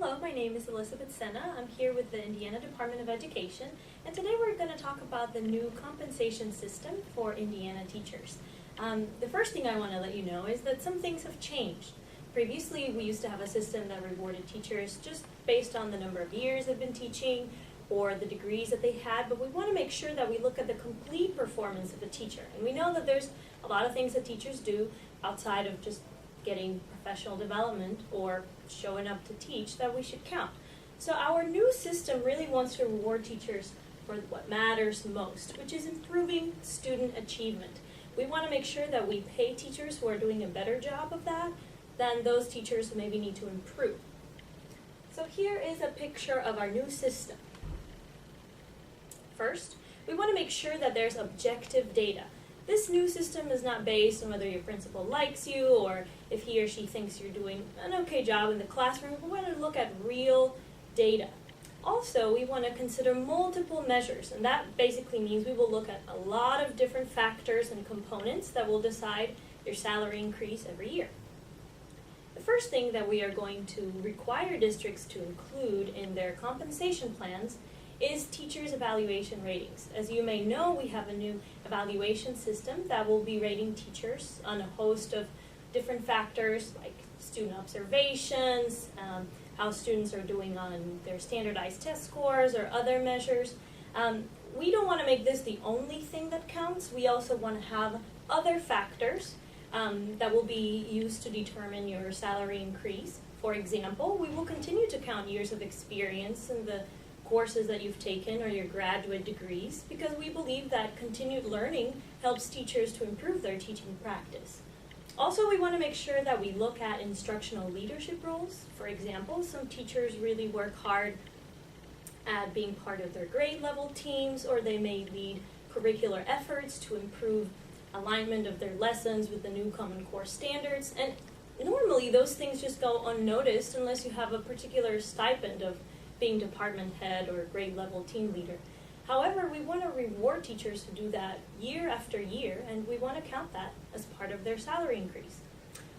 Hello, my name is Elizabeth Sena. I'm here with the Indiana Department of Education, and today we're going to talk about the new compensation system for Indiana teachers. The first thing I want to let you know is that some things have changed. Previously, we used to have a system that rewarded teachers just based on the number of years they've been teaching or the degrees that they had, but we want to make sure that we look at the complete performance of the teacher. And we know that there's a lot of things that teachers do outside of just getting professional development or showing up to teach that we should count. So our new system really wants to reward teachers for what matters most, which is improving student achievement. We want to make sure that we pay teachers who are doing a better job of that than those teachers who maybe need to improve. So here is a picture of our new system. First, we want to make sure that there's objective data. This new system is not based on whether your principal likes you or if he or she thinks you're doing an okay job in the classroom. We want to look at real data. Also, we want to consider multiple measures, and that basically means we will look at a lot of different factors and components that will decide your salary increase every year. The first thing that we are going to require districts to include in their compensation plans is teachers' evaluation ratings. As you may know, we have a new evaluation system that will be rating teachers on a host of different factors like student observations, how students are doing on their standardized test scores or other measures. We don't want to make this the only thing that counts. We also want to have other factors that will be used to determine your salary increase. For example, we will continue to count years of experience in the courses that you've taken or your graduate degrees, because we believe that continued learning helps teachers to improve their teaching practice. Also, we want to make sure that we look at instructional leadership roles. For example, some teachers really work hard at being part of their grade level teams, or they may lead curricular efforts to improve alignment of their lessons with the new Common Core standards. And normally those things just go unnoticed unless you have a particular stipend of being department head or grade level team leader. However, we want to reward teachers who do that year after year, and we want to count that as part of their salary increase.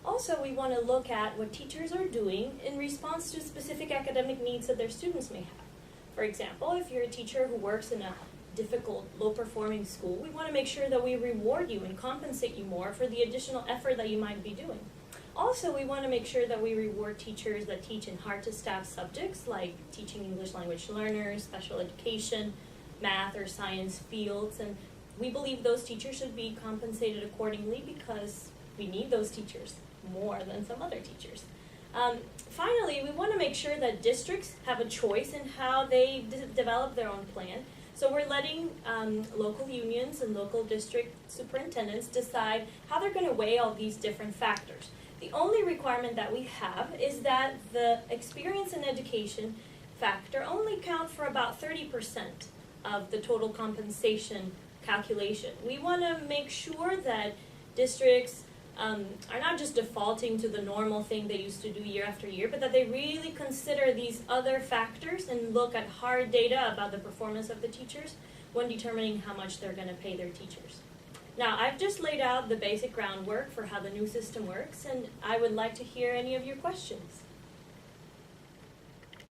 Also, we want to look at what teachers are doing in response to specific academic needs that their students may have. For example, if you're a teacher who works in a difficult, low-performing school, we want to make sure that we reward you and compensate you more for the additional effort that you might be doing. Also, we want to make sure that we reward teachers that teach in hard-to-staff subjects like teaching English language learners, special education, math or science fields, and we believe those teachers should be compensated accordingly because we need those teachers more than some other teachers. Finally, we want to make sure that districts have a choice in how they develop their own plan. So we're letting local unions and local district superintendents decide how they're going to weigh all these different factors. The only requirement that we have is that the experience and education factor only count for about 30% of the total compensation calculation. We want to make sure that districts are not just defaulting to the normal thing they used to do year after year, but that they really consider these other factors and look at hard data about the performance of the teachers when determining how much they're going to pay their teachers. Now, I've just laid out the basic groundwork for how the new system works, and I would like to hear any of your questions.